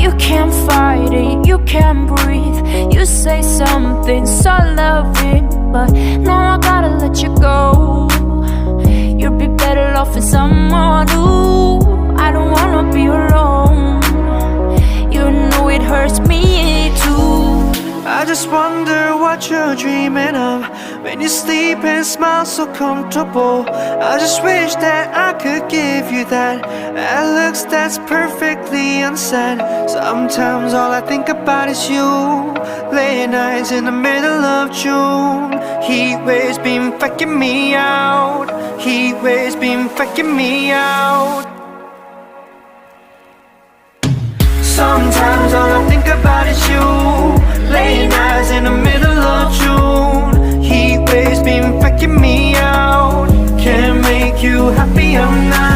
You can't fight it, you can't breathe. You say something so loving, but now I gotta let you go. You'd be better off with someone new. I don't wanna be alone. You know it hurts me too. I just wonder what you're dreaming of when you sleep and smile so comfortable. I just wish that I could give you that looks that's perfectly unsaid. Sometimes all I think about is you. Late nights in the middle of June. Heat waves been fucking me out. Heat waves been fucking me out. Sometimes all I think about is you. Late nights in the middle of June. Heat waves been fucking me out. Can't make you happy, I'm not